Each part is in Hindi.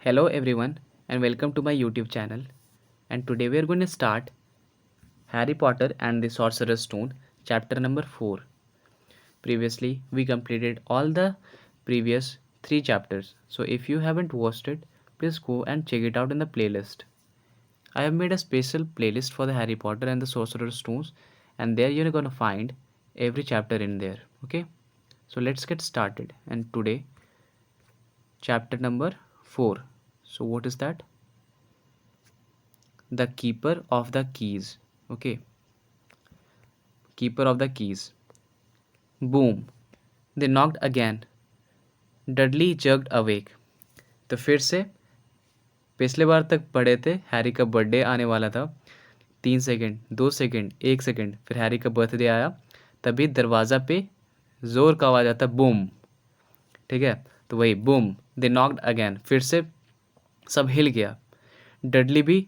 Hello everyone and welcome to my YouTube channel. And today we are going to start Harry Potter and the Sorcerer's Stone chapter number 4. Previously we completed all the previous 3 chapters. So if you haven't watched it, please go and check it out in the playlist. I have made a special playlist for the Harry Potter and the Sorcerer's Stones, and there you're going to find every chapter in there. Okay? So let's get started. And today chapter number 4. So what is that? The Keeper of the Keys. Okay, Keeper of the Keys. Boom. They knocked again. Dudley jerked awake. तो फिर से पिछले बार तक पढ़े थे हैरी का बर्थडे आने वाला था। 3 सेकेंड, 2 सेकेंड, 1 सेकेंड, फिर हैरी का बर्थडे आया। तभी दरवाज़ा पे ज़ोर का आवाज़ आता बूम। ठीक है, तो वही बूम। दे नॉक्ड अगेन, फिर से सब हिल गया। डडली भी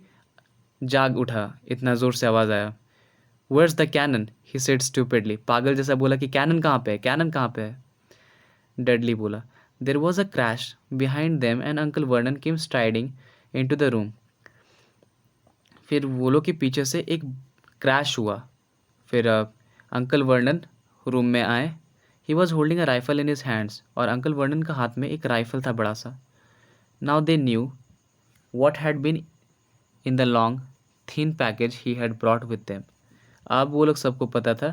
जाग उठा, इतना ज़ोर से आवाज़ आया। Where's the cannon? He said stupidly. पागल जैसा बोला कि कैनन कहाँ पे है, कैनन कहाँ पे है। डडली बोला। There was a crash behind them and Uncle Vernon came striding into the room. फिर वो लोग के पीछे से एक क्रैश हुआ। फिर अंकल वर्नन रूम में आए। He was holding a rifle in his hands, और अंकल वर्नन का हाथ में एक राइफल था बड़ा सा। Now they knew what had been in the long thin package he had brought with them. अब वो लोग सबको पता था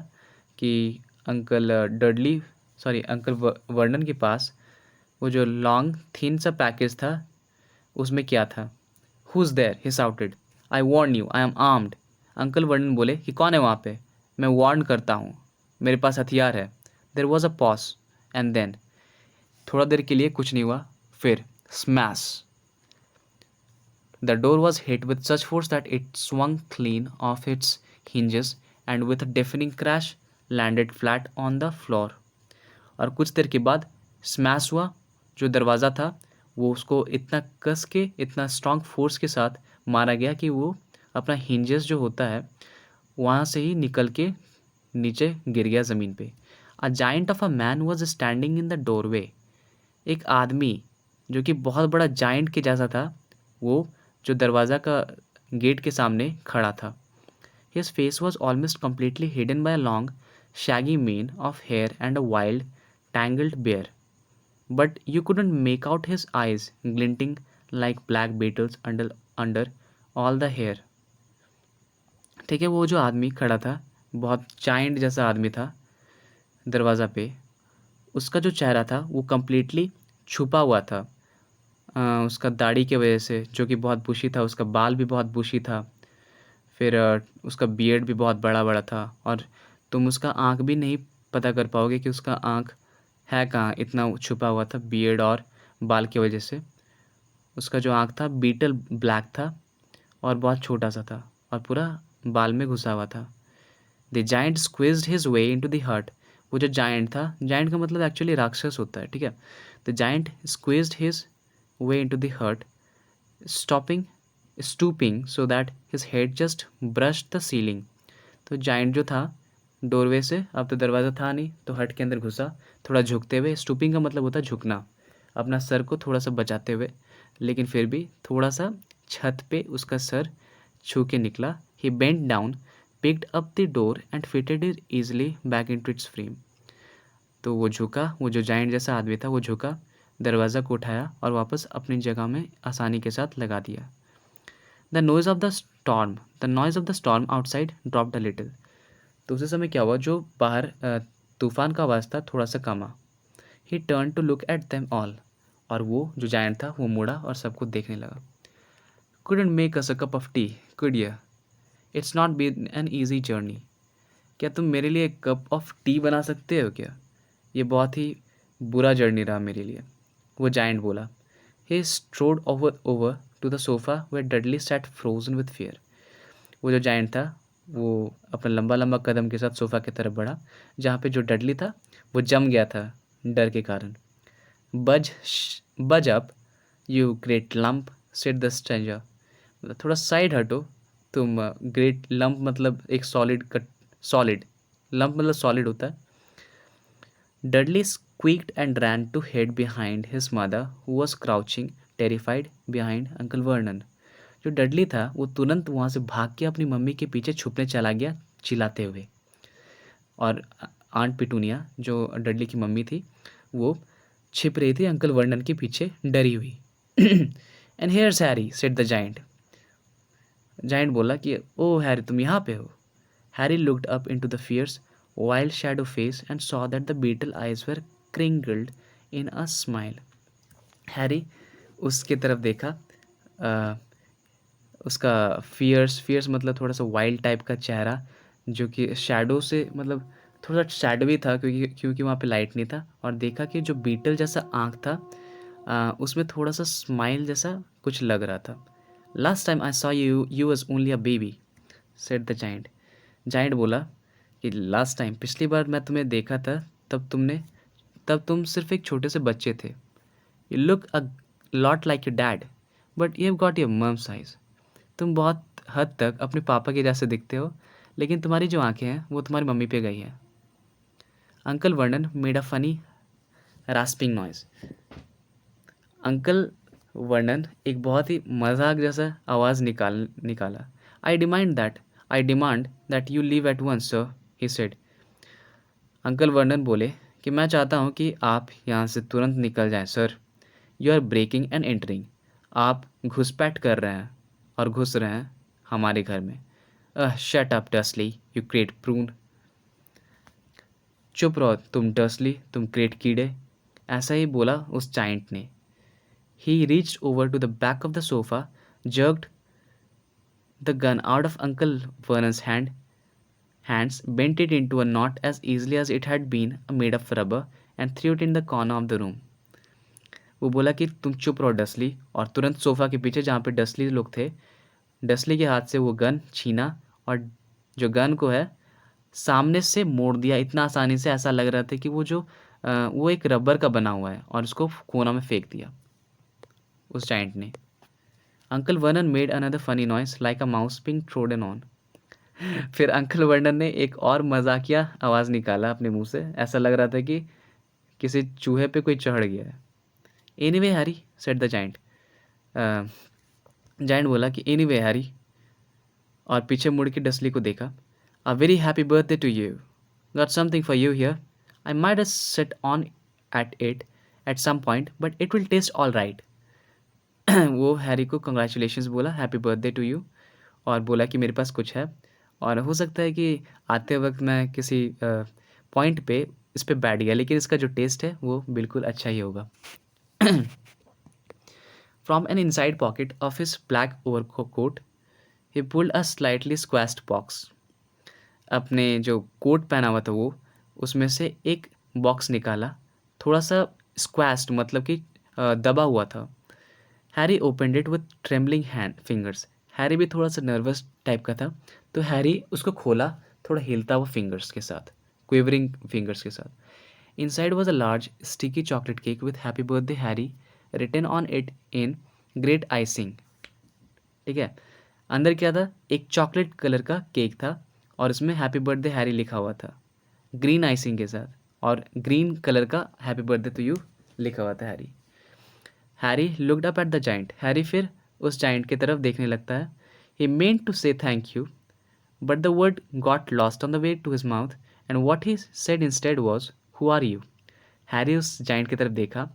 कि अंकल डडली अंकल वर्नन के पास वो जो लॉन्ग थिन सा पैकेज था उसमें क्या था। Who's there, he shouted. I warn you, I am armed. Uncle Vernon बोले कि कौन है वहाँ पे। मैं वार्न करता हूँ, मेरे पास हथियार है। There was a pause and then, थोड़ा देर के लिए कुछ नहीं हुआ, फिर smash. The door was hit with such force that it swung clean off its hinges and with a deafening crash landed flat on the floor. और कुछ देर के बाद स्मैश हुआ। जो दरवाज़ा था वो उसको इतना कस के, इतना स्ट्रॉन्ग फोर्स के साथ मारा गया कि वो अपना हिंजेस जो होता है वहाँ से ही निकल के नीचे गिर गया ज़मीन पे। A giant of a man was standing in the doorway. एक आदमी जो कि बहुत बड़ा जाइंट के जैसा था, वो जो दरवाज़ा का गेट के सामने खड़ा था। His face was almost completely hidden by a long shaggy mane of hair and a wild tangled beard, but you couldn't make out his eyes glinting like black beetles under all the hair. ठीक है, वो जो आदमी खड़ा था बहुत जाइंट जैसा आदमी था दरवाज़ा पे। उसका जो चेहरा था वो कम्प्लीटली छुपा हुआ था उसका दाढ़ी की वजह से, जो कि बहुत बुशी था। उसका बाल भी बहुत बुशी था। फिर उसका बियर्ड भी बहुत बड़ा बड़ा था, और तुम उसका आँख भी नहीं पता कर पाओगे कि उसका आँख है कहाँ, इतना छुपा हुआ था बियर्ड और बाल की वजह से। उसका जो आँख था बीटल ब्लैक था और बहुत छोटा सा था और पूरा बाल में घुसा हुआ था। The giant squeezed his way into the hut. वो जो जाइंट था, जाइंट का मतलब एक्चुअली राक्षस होता है, ठीक है। The giant squeezed his way into the hut, stooping so that his head just brushed the ceiling. तो जाइंट जो था डोरवे से, अब तो दरवाज़ा था नहीं तो हट के अंदर घुसा, थोड़ा झुकते हुए। स्टूपिंग का मतलब होता है झुकना, अपना सर को थोड़ा सा बचाते हुए, लेकिन फिर भी थोड़ा सा छत पे उसका सर छू के निकला। He bent down, picked up the door and fitted it easily back into its frame. तो वो झुका, वो जो जाइंट जैसा आदमी था वो झुका, दरवाज़ा को उठाया और वापस अपनी जगह में आसानी के साथ लगा दिया। The noise of the storm outside dropped a little. तो उसी समय क्या हुआ, जो बाहर तूफान का आवाज़ था थोड़ा सा कमा। He turn to look at them all. और वो जो जायंट था वो मुड़ा और सबको देखने लगा। Couldn't make us a cup of tea, could you? It's not been an easy journey. क्या तुम मेरे लिए एक कप ऑफ टी बना सकते हो क्या? ये बहुत ही बुरा जर्नी रहा मेरे लिए, वो जायंट बोला। He strode over to the sofa where Dudley sat frozen with fear. वो जो जायंट था वो अपना लंबा लंबा कदम के साथ सोफ़ा की तरफ बढ़ा, जहाँ पे जो डडली था वो जम गया था डर के कारण। बज बज up you great lump, said the stranger. मतलब थोड़ा साइड हटो तुम। ग्रेट लंप मतलब एक सॉलिड कट, सॉलिड लंप मतलब सॉलिड होता है। Dudley squeaked and ran to hide behind his mother, who was crouching terrified behind uncle Vernon. जो डडली था वो तुरंत वहाँ से भाग के अपनी मम्मी के पीछे छुपने चला गया चिल्लाते हुए। और आंट पिटूनिया जो डडली की मम्मी थी वो छिप रही थी अंकल वर्नन के पीछे डरी हुई। And here's Harry said the giant. Giant बोला कि ओ हैरी तुम यहाँ पे हो। Harry looked up into the fierce wild shadow face and saw that the beetle eyes were crinkled in a smile. Harry उसके तरफ देखा। अ, उसका फियर्स फियर्स मतलब थोड़ा सा वाइल्ड टाइप का चेहरा जो कि शैडो से मतलब थोड़ा शैडोवी था क्योंकि वहाँ पे लाइट नहीं था। और देखा कि जो बीटल जैसा आँख था उसमें थोड़ा सा स्माइल जैसा कुछ लग रहा था। Last time I saw you was only a baby said the giant. Giant बोला कि लास्ट टाइम पिछली बार मैं तुम्हें देखा था तब तुम सिर्फ एक छोटे से बच्चे थे। You look a lot like your dad but you have got your मम साइज। तुम बहुत हद तक अपने पापा के जैसे दिखते हो लेकिन तुम्हारी जो आंखें हैं वो तुम्हारी मम्मी पे गई हैं। Uncle Vernon made a funny rasping noise. Uncle Vernon एक बहुत ही मजाक जैसा आवाज़ निकाला। I demand that you leave at once sir he said. Uncle Vernon बोले कि मैं चाहता हूँ कि आप यहाँ से तुरंत निकल जाएं sir. You are breaking and entering. आप घुसपैठ कर रहे हैं और घुस रहे हैं हमारे घर में। Shut up Dursley you great prune. चुप रहो तुम डसली तुम क्रेट कीड़े। ऐसा ही बोला उस जाइंट ने। He reached over to the back of the sofa, jerked the gun out of Uncle Vernon's hands, bent it into a knot as easily as it had been made of rubber, and threw it in the corner of the room. वो बोला कि तुम चुप रहो डसली, और तुरंत सोफा के पीछे जहाँ पे डसली लोग थे डसली के हाथ से वो गन छीना और जो गन को है सामने से मोड़ दिया इतना आसानी से ऐसा लग रहा था कि वो एक रबर का बना हुआ है और उसको कोना में फेंक दिया उस जाइंट ने। Uncle Vernon made another funny noise like a mouse being trodden on. फिर अंकल वर्नन ने एक और मजाकिया आवाज़ निकाला अपने मुंह से। ऐसा लग रहा था कि किसी चूहे पे कोई चढ़ गया है। Anyway Harry said the giant. Giant बोला कि एनीवे हैरी, और पीछे मुड़ के डसली को देखा। A very happy birthday to you. Got something for you here. I might sat on it at some point but it will taste all right. वो हैरी को कंग्रेचुलेशंस बोला, हैप्पी बर्थडे टू यू, और बोला कि मेरे पास कुछ है और हो सकता है कि आते वक्त मैं किसी पॉइंट पे इस पे बैठ गया लेकिन इसका जो टेस्ट है वो बिल्कुल अच्छा ही होगा। From an inside pocket of his black overcoat he pulled a slightly squashed box. अपने जो कोट पहना हुआ था वो उसमें से एक बॉक्स निकाला, थोड़ा सा स्क्वैश्ड मतलब कि दबा हुआ था। Harry opened it with trembling hand fingers. Harry भी थोड़ा सा नर्वस टाइप का था तो हैरी उसको खोला थोड़ा हिलता हुआ फिंगर्स के साथ, क्विवरिंग फिंगर्स के साथ। Inside was a large sticky chocolate cake with happy birthday Harry written on it in great icing. ठीक है, अंदर क्या था, एक चॉकलेट कलर का केक था और उसमें हैप्पी बर्थडे हैरी लिखा हुआ था ग्रीन आइसिंग के साथ, और ग्रीन कलर का हैप्पी बर्थडे टू यू लिखा हुआ था Harry. Harry looked up at the giant. Harry फिर उस जाइंट की तरफ देखने लगता है। He meant to say thank you but the word got lost on the way to his mouth and what he said instead was who are you. Harry उस जाइंट की तरफ देखा।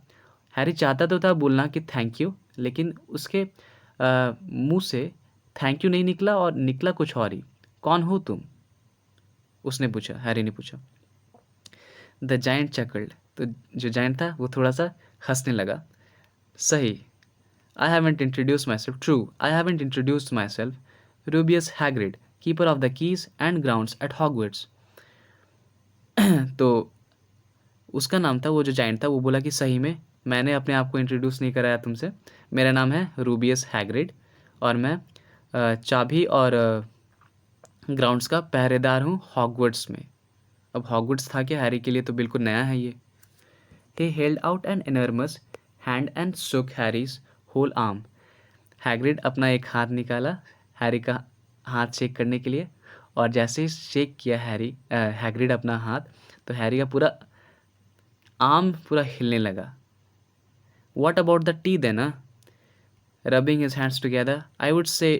हैरी चाहता तो था बोलना कि थैंक यू, लेकिन उसके मुंह से थैंक यू नहीं निकला और निकला कुछ और ही। कौन हो तुम, उसने पूछा, हैरी ने पूछा। The giant चकल्ड। तो जो जाइंट था वो थोड़ा सा हंसने लगा। सही, I haven't introduced myself. True, I haven't introduced myself. Rubius Hagrid, keeper of the keys and grounds at Hogwarts. तो उसका नाम था, वो जो जाइंट था वो बोला कि सही में मैंने अपने आप को इंट्रोड्यूस नहीं कराया तुमसे। मेरा नाम है रूबियस हैग्रिड और मैं चाबी और ग्राउंड्स का पहरेदार हूँ हॉगवर्ट्स में। अब हॉगवर्ट्स था क्या हैरी के लिए तो बिल्कुल नया है ये। He held out an enormous hand and shook Harry's whole arm. Hagrid अपना एक हाथ निकाला हैरी का हाथ शेक करने के लिए, और जैसे ही शेक किया हैग्रिड अपना हाथ, तो हैरी का पूरा आर्म पूरा हिलने लगा। What about the tea then? rubbing his hands together. I would say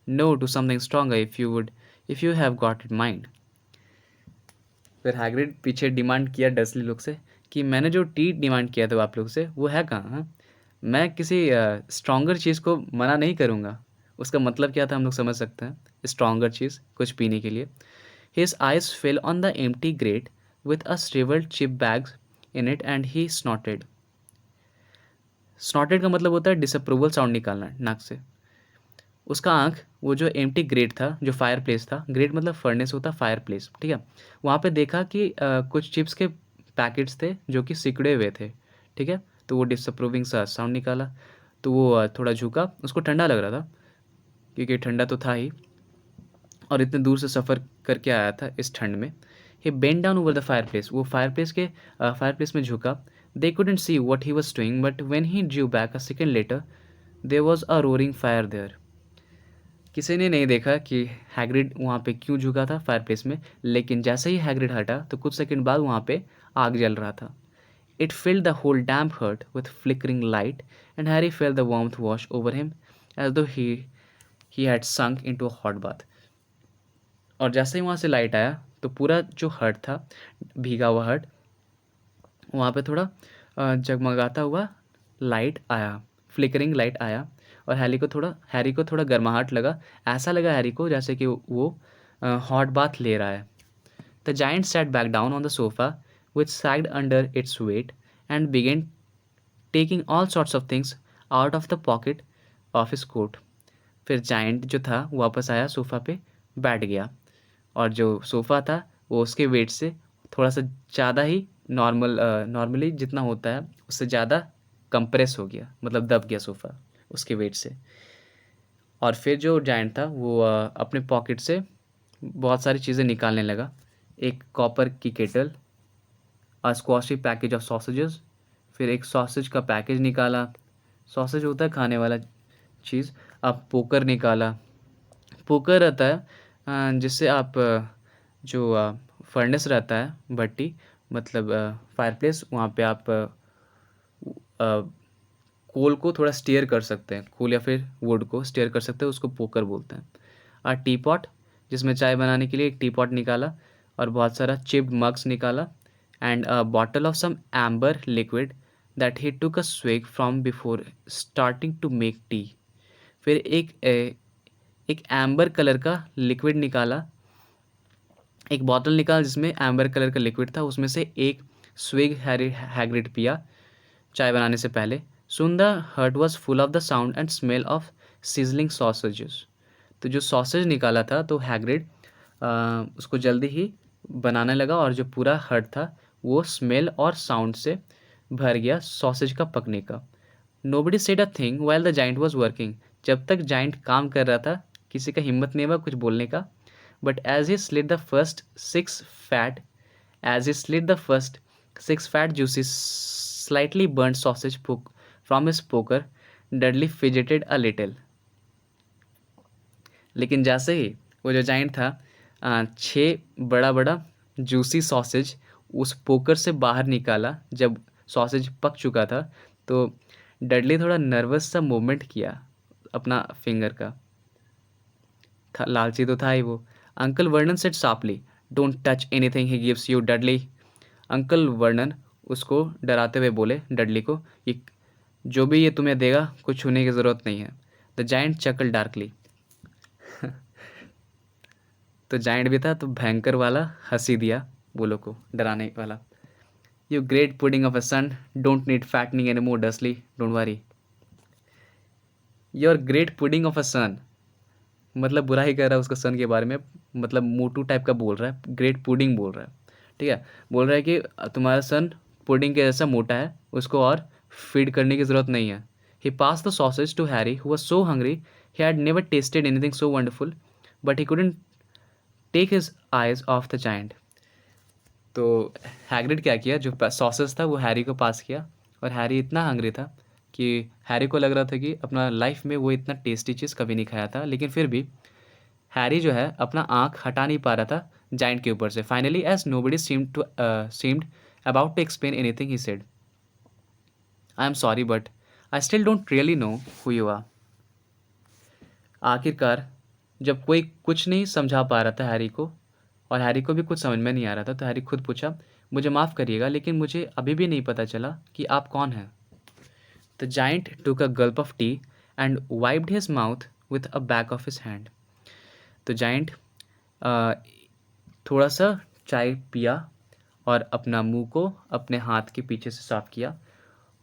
no to something stronger if you have got it mind. फिर हैग्रिड पीछे डिमांड किया डर्सली लोग से कि मैंने जो टी डिमांड किया था आप लोग से वो है कहाँ, हाँ? मैं किसी स्ट्रॉन्गर चीज़ को मना नहीं करूँगा। उसका मतलब क्या था हम लोग समझ सकते हैं, स्ट्रॉन्गर चीज़ कुछ पीने के लिए। His eyes fell on the empty grate with a shrivelled chip bags in it and he snorted. Snorted का मतलब होता है डिसअप्रूवल साउंड निकालना नाक से। उसका आँख वो जो एम्प्टी ग्रेट था, जो फायर प्लेस था, ग्रेट मतलब फर्नेस होता है, फायर प्लेस, ठीक है, वहाँ पे देखा कि कुछ चिप्स के पैकेट्स थे जो कि सिकुड़े हुए थे, ठीक है, तो वो डिसअप्रूविंग सा साउंड निकाला। तो वो थोड़ा झुका, उसको ठंडा लग रहा था क्योंकि ठंडा तो था ही, और इतने दूर से सफ़र करके आया था इस ठंड में। He bend down over the fireplace, वो फायर प्लेस में झुका। They couldn't see what he was doing but when he drew back a second later there was a roaring fire there. किसी ने नहीं देखा कि हैग्रिड वहाँ पे क्यों झुका था फायर प्लेस में, लेकिन जैसे ही हैग्रिड हटा तो कुछ सेकंड बाद वहाँ पे आग जल रहा था। It filled the whole damp hut with flickering light and Harry felt the warmth wash over him as though he had sunk into a hot bath। और जैसे ही वहाँ से लाइट आया तो पूरा जो हर्ट था, भीगा हुआ हर्ट, वहाँ पे थोड़ा जगमगाता हुआ लाइट आया, फ्लिकरिंग लाइट आया, और हैरी को थोड़ा गर्माहट लगा। ऐसा लगा हैरी को जैसे कि वो हॉट बाथ ले रहा है। The giant sat back down on the sofa, which sagged under its weight, and began taking all sorts of things out of the pocket of his coat। फिर जाइंट जो था वो वापस आया, सोफ़ा पे बैठ गया, और जो सोफ़ा था वो उसके वेट से थोड़ा सा ज़्यादा ही नॉर्मली जितना होता है उससे ज़्यादा कंप्रेस हो गया, मतलब दब गया सोफ़ा उसके वेट से। और फिर जो जायंट था वो अपने पॉकेट से बहुत सारी चीज़ें निकालने लगा। एक कॉपर की kettle, a squashy package of sausages, फिर एक सॉसेज का पैकेज निकाला, सॉसेज होता है खाने वाला चीज़। अब पोकर निकाला, पोकर रहता है जिससे आप जो फर्नेस रहता है भट्टी, मतलब फायरप्लेस, वहाँ पे आप कोल को थोड़ा स्टीयर कर सकते हैं, कोल या फिर वुड को स्टीयर कर सकते हैं, उसको पोकर बोलते हैं। टी पॉट, जिसमें चाय बनाने के लिए एक टी पॉट निकाला, और बहुत सारा चिप्ड मग्स निकाला, and a bottle of some amber liquid that he took a swig from before starting to make tea. फिर एक एम्बर कलर का लिक्विड निकाला, एक बॉटल निकाला जिसमें एम्बर कलर का लिक्विड था, उसमें से एक स्विग हैग्रिड पिया चाय बनाने से पहले। Soon the hut was full of the sound and smell of sizzling sausages. तो जो सॉसेज निकाला था तो हैग्रिड उसको जल्दी ही बनाने लगा, और जो पूरा हर्ट था वो स्मेल और साउंड से भर गया सॉसेज का पकने का। Nobody said a thing while the giant was working. जब तक जाइंट काम कर रहा था किसी का हिम्मत नहीं हुआ कुछ बोलने का। But as he slid the first six fat as he slid the first six fat juicy slightly burnt sausage from his poker, Dudley fidgeted a little। लेकिन जैसे ही वो जो जाइंट था छः बड़ा बड़ा जूसी सॉसेज उस पोकर से बाहर निकाला, जब सॉसेज पक चुका था तो डडली थोड़ा नर्वस सा मूवमेंट किया अपना फिंगर का। लालची तो था ही वो। Uncle Vernon said sharply, don't touch anything he gives you Dudley. Uncle Vernon उसको डराते हुए बोले डडली को कि जो भी ये तुम्हें देगा कुछ छूने की ज़रूरत नहीं है। The giant chuckled darkly. तो जाइंट भी था तो भयंकर वाला हंसी दिया बोलो को, डराने वाला। You great pudding of a son, don't need fattening any more Dursley, don't worry. Your great pudding of a son, मतलब बुरा ही कह रहा है उसका सन के बारे में, मतलब मोटू टाइप का बोल रहा है, ग्रेट पुडिंग बोल रहा है, ठीक है। बोल रहा है कि तुम्हारा सन पुडिंग के जैसा मोटा है, उसको और फीड करने की ज़रूरत नहीं है। He pass the sausage to Harry who was so hungry he had never tasted anything so wonderful but he couldn't take his eyes off the giant. तो हैग्रिड क्या किया, जो सॉसेस था वो हैरी को पास किया, और हैरी इतना हंग्री था कि हैरी को लग रहा था कि अपना लाइफ में वो इतना टेस्टी चीज़ कभी नहीं खाया था, लेकिन फिर भी हैरी जो है अपना आँख हटा नहीं पा रहा था जाइंट के ऊपर से। Finally as nobody seemed about to explain anything he said, I am sorry but I still don't really know who you are. आखिरकार जब कोई कुछ नहीं समझा पा रहा था हैरी को, और हैरी को भी कुछ समझ में नहीं आ रहा था, तो हैरी खुद पूछा, मुझे माफ़ करिएगा लेकिन मुझे अभी भी नहीं पता चला कि आप कौन हैं। The giant took a Gulp of T and wiped his mouth with a back of his hand. तो जाइंट थोड़ा सा चाय पिया और अपना मुंह को अपने हाथ के पीछे से साफ किया,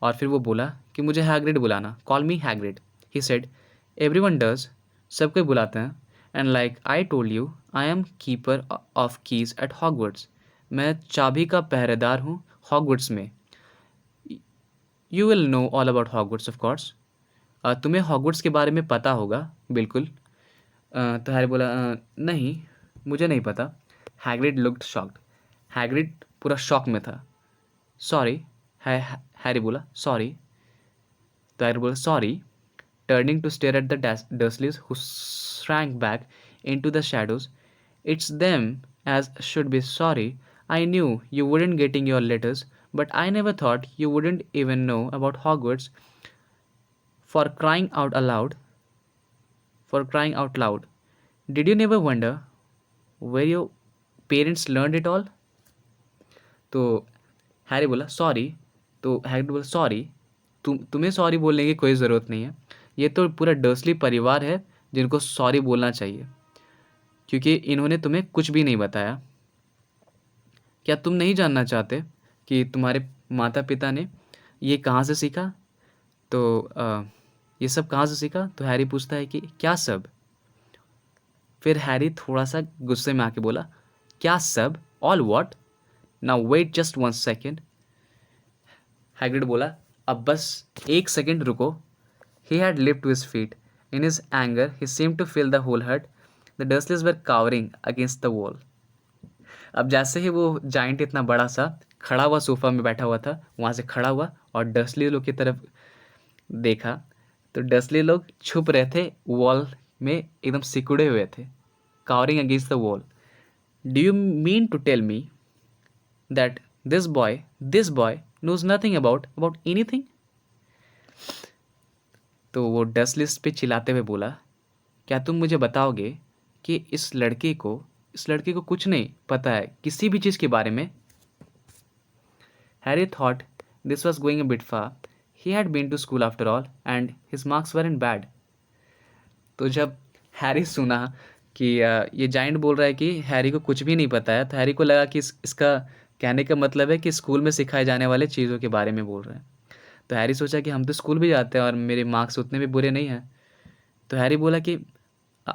और फिर वो बोला कि मुझे हैग्रिड बुलाना, call me Hagrid. He said, everyone does, सब कोई बुलाते हैं। And like I told you, I am keeper of keys at Hogwarts, मैं चाबी का पहरेदार हूँ हॉगवर्ट्स में। You will know all about Hogwarts of course, तुम्हें हॉगवर्ट्स के बारे में पता होगा बिल्कुल। तो हैरी बोला, नहीं, मुझे नहीं पता। हैग्रिड लुक्ड शॉक्ड, हैग्रिड पूरा शॉक में था। सॉरी, हैरी बोला, सॉरी। तो हैरी बोला, sorry, turning to stare at the Dursleys who shrank back into the shadows. It's them as should be sorry. I knew you wouldn't getting your letters, but I never thought you wouldn't even know about Hogwarts. For crying out aloud, for crying out loud. Did you never wonder where your parents learned it all? तो हैरी बोला, सॉरी। तो हैग्रिड बोला, सॉरी, तुम्हें सॉरी बोलने की कोई ज़रूरत नहीं है, ये तो पूरा डर्सली परिवार है जिनको सॉरी बोलना चाहिए, क्योंकि इन्होंने तुम्हें कुछ भी नहीं बताया। क्या तुम नहीं जानना चाहते कि तुम्हारे माता पिता ने ये कहाँ से सीखा? तो ये सब कहाँ से सीखा? तो हैरी पूछता है कि क्या सब? फिर हैरी थोड़ा सा गुस्से में आके बोला, क्या सब? All what? Now wait just one second. Hagrid बोला, अब बस एक सेकेंड रुको। He had lift to his feet. In his anger he seemed to fill the whole hut. The Dursleys were cowering against the wall. अब जैसे ही वो जाइंट इतना बड़ा सा खड़ा हुआ सोफा में बैठा हुआ था, वहाँ से खड़ा हुआ और डर्सली लोग की तरफ देखा, तो डर्सली लोग छुप रहे थे वॉल में, एकदम सिकुड़े हुए थे, cowering against the wall. Do you mean to tell me that this boy knows nothing about anything? तो वो डस्टलिस्ट पे चिल्लाते हुए बोला, क्या तुम मुझे बताओगे कि इस लड़के को कुछ नहीं पता है किसी भी चीज़ के बारे में? Harry thought this was going a bit far. He had been to school after all and his marks were in bad. तो जब हैरी सुना कि ये जाइंट बोल रहा है कि हैरी को कुछ भी नहीं पता है, तो हैरी को लगा कि इसका कहने का मतलब है कि स्कूल में सिखाए जाने वाले चीज़ों के बारे में बोल रहे हैं। तो हैरी सोचा कि हम तो स्कूल भी जाते हैं और मेरे मार्क्स उतने भी बुरे नहीं हैं। तो हैरी बोला कि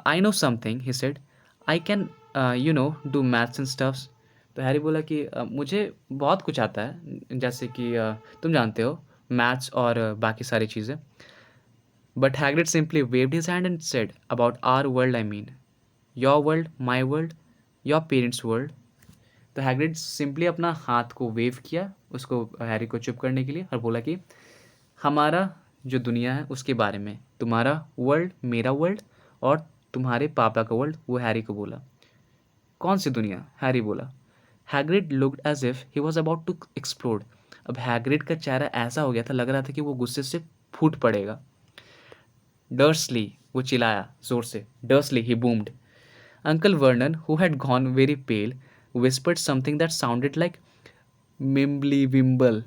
I know something, he said, I can do maths and stuffs. तो हैरी बोला कि मुझे बहुत कुछ आता है, जैसे कि तुम जानते हो, मैथ्स और बाकी सारी चीज़ें। But Hagrid simply waved his hand and said, about our world I mean, your world, my world, your parents world. तो हैग्रिड सिंपली अपना हाथ को वेव किया उसको, हैरी को चुप करने के लिए, और बोला कि हमारा जो दुनिया है उसके बारे में, तुम्हारा वर्ल्ड मेरा वर्ल्ड और तुम्हारे पापा का वर्ल्ड। वो हैरी को बोला, कौन सी दुनिया? हैरी बोला। Hagrid looked as if he was about to explode. अब हैग्रिड का चेहरा ऐसा हो गया था, लग रहा था कि वो गुस्से से फूट पड़ेगा। डर्सली, वो चिल्लाया जोर से, Dursley, he boomed. Uncle Vernon, who had gone very pale, whispered something that sounded like mimblewimble.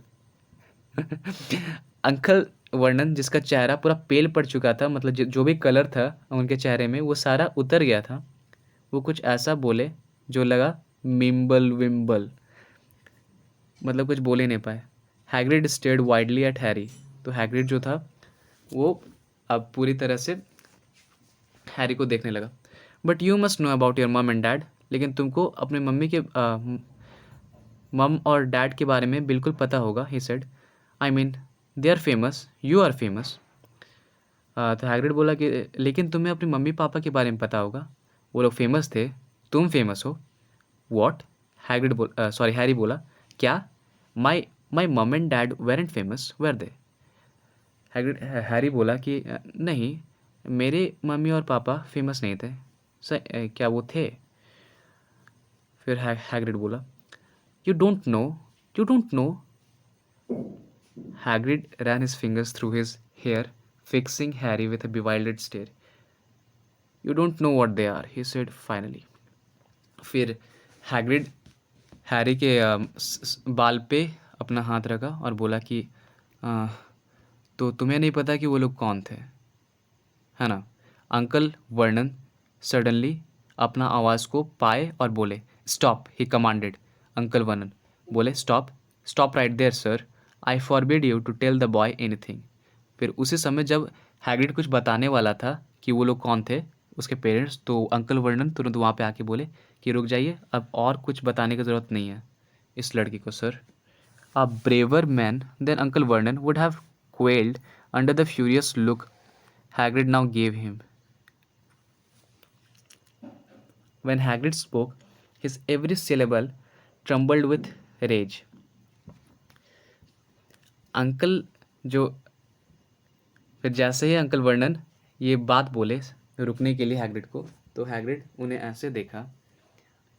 Uncle Vernon, जिसका चेहरा पूरा पेल पड़ चुका था, मतलब जो भी कलर था उनके चेहरे में वो सारा उतर गया था, वो कुछ ऐसा बोले जो लगा मिम्बल विम्बल, मतलब कुछ बोल ही नहीं पाए। Hagrid stared widely at Harry. तो हैग्रिड जो था वो अब पूरी तरह से हैरी को देखने लगा। But you must know about your मम एंड डैड, लेकिन तुमको अपने मम्मी के मम और डैड के बारे में बिल्कुल पता होगा, he said. I mean they are famous, you are famous. तो हैग्रिड बोला कि लेकिन तुम्हें अपने मम्मी पापा के बारे में पता होगा, वो लोग फेमस थे, तुम फेमस हो। वॉट? हैरी बोला, क्या? My my mum and dad weren't famous, were they? Harry बोला कि नहीं, मेरे मम्मी और पापा फेमस नहीं थे। क्या वो थे? फिर हैग्रिड बोला, you don't no, you don't no. Hagrid ran his fingers through his hair, fixing Harry with a bewildered stare. You don't know what they are, he said finally. फिर हैग्रिड हैरी के बाल पे अपना हाथ रखा और बोला कि "अ, तो तुम्हें नहीं पता कि वो लोग कौन थे, है ना?" अंकल वर्नन सडनली अपना आवाज़ को पाए और बोले, "stop!" He commanded. Uncle Vernon बोले, "stop, stop right there sir, I forbid you to tell the boy anything." फिर उसी समय जब हैग्रिड कुछ बताने वाला था कि वो लोग कौन थे, उसके पेरेंट्स, तो अंकल वर्नन तुरंत वहाँ पे आके बोले कि रुक जाइए, अब और कुछ बताने की ज़रूरत नहीं है इस लड़की को sir. A braver man than Uncle Vernon would have quailed under the furious look Hagrid now gave him. When Hagrid spoke, his every syllable trembled with rage. Uncle जो फिर जैसे ही अंकल वर्नन ये बात बोले रुकने के लिए हैग्रिड को, तो हैग्रिड उन्हें ऐसे देखा,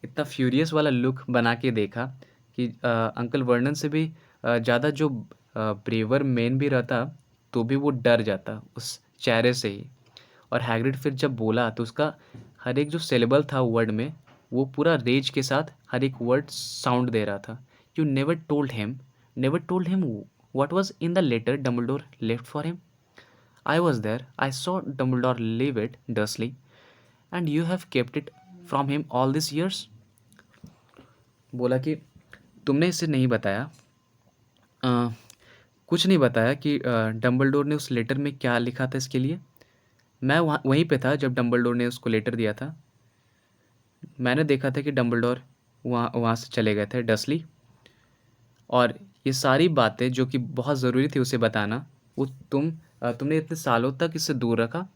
इतना फ्यूरियस वाला लुक बना के देखा कि अंकल वर्नन से भी ज़्यादा जो ब्रेवर मैन भी रहता तो भी वो डर जाता उस चेहरे से ही। और हैग्रिड फिर जब बोला तो उसका हर एक जो सिलेबल था वर्ड में, वो पूरा रेज के साथ हर एक वर्ड साउंड दे रहा था। You never told him what was in the letter Dumbledore left for him. I was there, I saw Dumbledore leave it Dursley, and you have kept it from him all this years. बोला कि तुमने इसे नहीं बताया, अ, कुछ नहीं बताया कि डम्बलडोर ने उस लेटर में क्या लिखा था इसके लिए। मैं वहीं पे था जब डम्बलडोर ने उसको लेटर दिया था। मैंने देखा था कि डम्बलडोर वहाँ वहाँ से चले गए थे डसली, और ये सारी बातें जो कि बहुत ज़रूरी थी उसे बताना, वो तुमने इतने सालों तक इसे दूर रखा।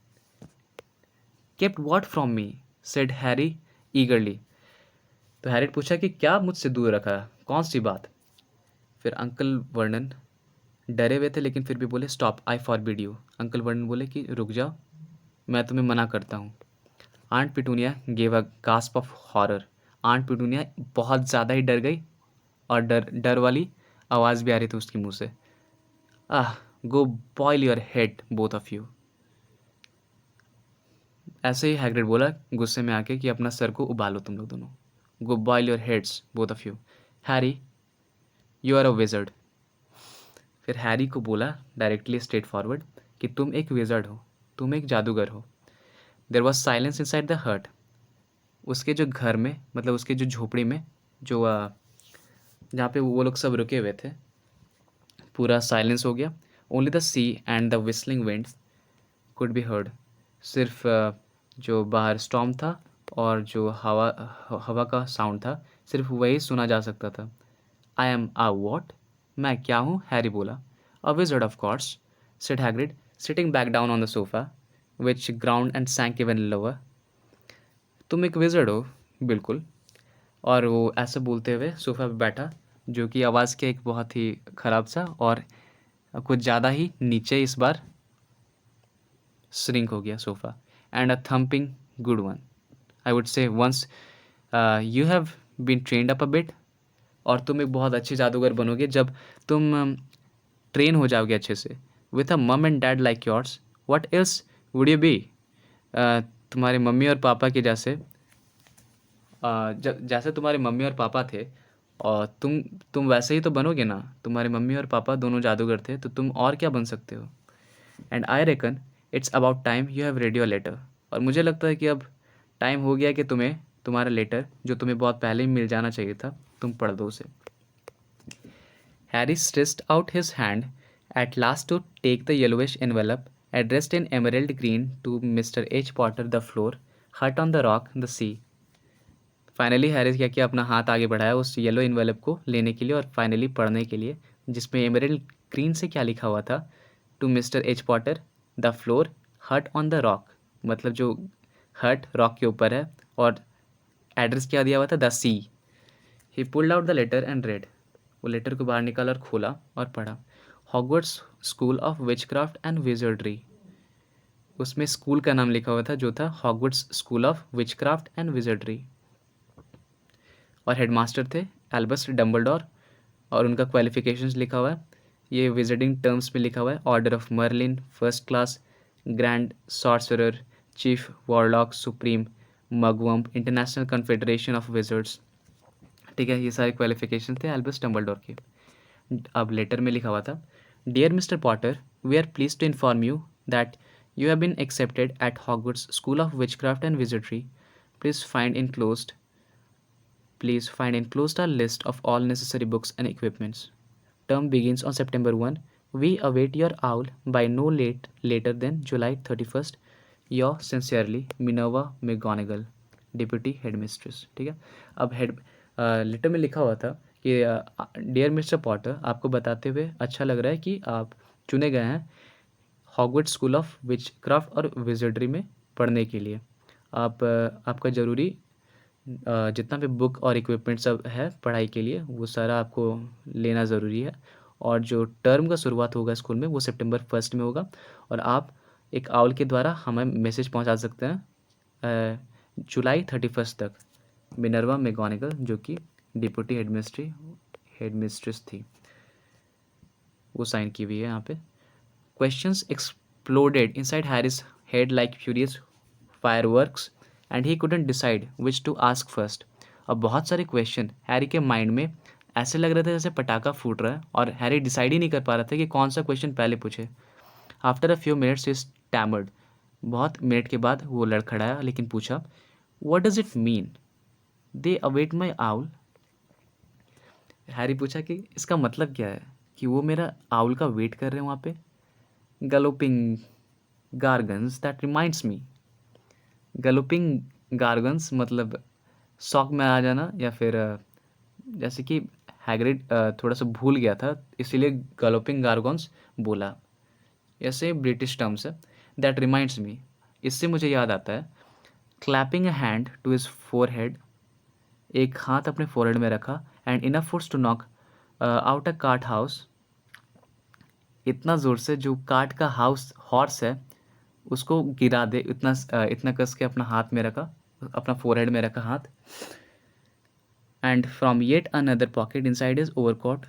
Kept what from me, said Harry ईगरली। तो हैरी पूछा कि क्या मुझसे दूर रखा, कौन सी बात। फिर अंकल वर्नन डरे हुए थे लेकिन फिर भी बोले, stop, I forbid you. Uncle Vernon बोले कि रुक जाओ, मैं तुम्हें मना करता हूँ। Aunt Petunia gave a gasp of horror. Aunt Petunia बहुत ज़्यादा ही डर गई, और डर डर वाली आवाज़ भी आ रही थी उसके मुंह से। Ah, go boil your head both of you. ऐसे ही हैग्रिड बोला गुस्से में आके कि अपना सर को उबालो तुम लोग दोनों। Go boil your heads both of you. Harry, you are a wizard. फिर हैरी को बोला डायरेक्टली स्ट्रेट फॉरवर्ड कि तुम एक विजर्ड हो, तुम एक जादूगर हो। There was silence inside the hut. उसके जो घर में, मतलब उसके जो झोपड़ी में, जो जहाँ पे वो लोग सब रुके हुए थे, पूरा साइलेंस हो गया। Only the sea and the whistling wind could be heard. सिर्फ जो बाहर स्टॉर्म था और जो हवा हवा का साउंड था, सिर्फ वही सुना जा सकता था। आई एम आ वॉट, मैं क्या हूँ, हैरी बोला। A wizard of course, said Hagrid sitting back down on the sofa which ground and sank even lower. तुम एक विजर्ड हो, बिल्कुल। और वो ऐसे बोलते हुए सोफ़ा पे बैठा, जो कि आवाज़ के एक बहुत ही ख़राब सा, और कुछ ज़्यादा ही नीचे इस बार श्रिंक हो गया sofa. And a thumping good one, I would say once you have been trained up a bit. और तुम एक बहुत अच्छे जादूगर बनोगे जब तुम ट्रेन हो जाओगे अच्छे से। With a mum and dad like yours, what else would you be. तुम्हारे मम्मी और पापा के जैसे, जैसे तुम्हारे मम्मी और पापा थे, और तुम वैसे ही तो बनोगे ना। तुम्हारे मम्मी और पापा दोनों जादूगर थे, तो तुम और क्या बन सकते हो। And I reckon it's about time you have read your letter. और मुझे लगता है कि अब टाइम हो गया कि तुम्हें तुम्हारा लेटर, जो तुम्हें बहुत पहले ही मिल जाना चाहिए था, तुम पढ़ दो उसे। Harry stretched out his hand at last to take the yellowish envelope addressed in emerald green to Mr. H. Potter, the floor, hut on the rock, the sea. Finally Harris क्या किया, अपना हाथ आगे बढ़ाया उस येलो इन्वेलप को लेने के लिए और फाइनली पढ़ने के लिए, जिसमें एमरल्ड ग्रीन से क्या लिखा हुआ था, to mister H Potter, the floor, hut on the rock. मतलब जो हट रॉक के ऊपर है, और एड्रेस क्या दिया हुआ था, the sea. He pulled out the letter and read. वो लेटर को बाहर निकाला और खोला और पढ़ा। Hogwarts school of witchcraft and wizardry. उसमें स्कूल का नाम लिखा हुआ था जो था Hogwarts school of witchcraft and wizardry. और हेडमास्टर थे एल्बस डम्बलडोर, और उनका क्वालिफिकेशंस लिखा हुआ है, ये विजिटिंग टर्म्स में लिखा हुआ है, order of Merlin, first class, grand sorcerer, chief warlock, supreme mugwump, international confederation of wizards. ठीक है, ये सारे क्वालिफिकेशन थे एल्बस डम्बलडोर के। अब लेटर में लिखा हुआ था, dear Mister Potter, we are please to inform you that you have been accepted at Hogwarts school of witchcraft and wizardry. Please find enclosed Please find enclosed a list of all necessary books and equipments. Term begins on September 1. We await your owl by no later than July 31st. Yours sincerely, Minerva McGonagall, Deputy Headmistress. ठीक है, अब लेटर में लिखा हुआ था कि डियर मिस्टर पॉटर, आपको बताते हुए अच्छा लग रहा है कि आप चुने गए हैं हॉगवर्ट्स स्कूल ऑफ विचक्राफ्ट और विजिटरी में पढ़ने के लिए। आपका ज़रूरी जितना भी बुक और इक्विपमेंट सब है पढ़ाई के लिए, वो सारा आपको लेना ज़रूरी है। और जो टर्म का शुरुआत होगा स्कूल में वो सितंबर 1 में होगा। और आप एक आउल के द्वारा हमें मैसेज पहुंचा सकते हैं जुलाई 31 तक। मिनर्वा मैगोनागल, जो कि डिप्टी हेडमिस्ट्रेस थी, वो साइन की हुई है यहाँ पे। Questions exploded inside Harry's head like furious fireworks and he couldn't decide which to ask first. अब बहुत सारे क्वेश्चन हैरी के माइंड में ऐसे लग रहे थे जैसे पटाखा फूट रहा है, और हैरी डिसाइड ही नहीं कर पा रहा था कि कौन सा क्वेश्चन पहले पूछे। After a few minutes he stammered. बहुत मिनट के बाद वो लड़खड़ाया, लेकिन पूछा, what does it mean they await my owl. Harry पूछा कि इसका मतलब क्या है कि वो मेरा आउल का वेट कर रहे हैं वहाँ पे। गलोपिंग गार्गन्स दैट रिमाइंड्स मी। गलोपिंग गार्गन्स मतलब शौक में आ जाना, या फिर जैसे कि हैग्रिड थोड़ा सा भूल गया था इसीलिए गलोपिंग गार्गन्स बोला। ऐसे ब्रिटिश टर्म्स है। दैट रिमाइंड्स मी, इससे मुझे याद आता है। Clapping a hand to his forehead, एक हाथ अपने फोरहेड में रखा। And enough force to knock out a cart house, इतना ज़ोर से जो कार्ट का हाउस हॉर्स है उसको गिरा दे, इतना कस के अपना हाथ में रखा, अपना फोरहेड में रखा हाथ। And from yet another pocket inside his overcoat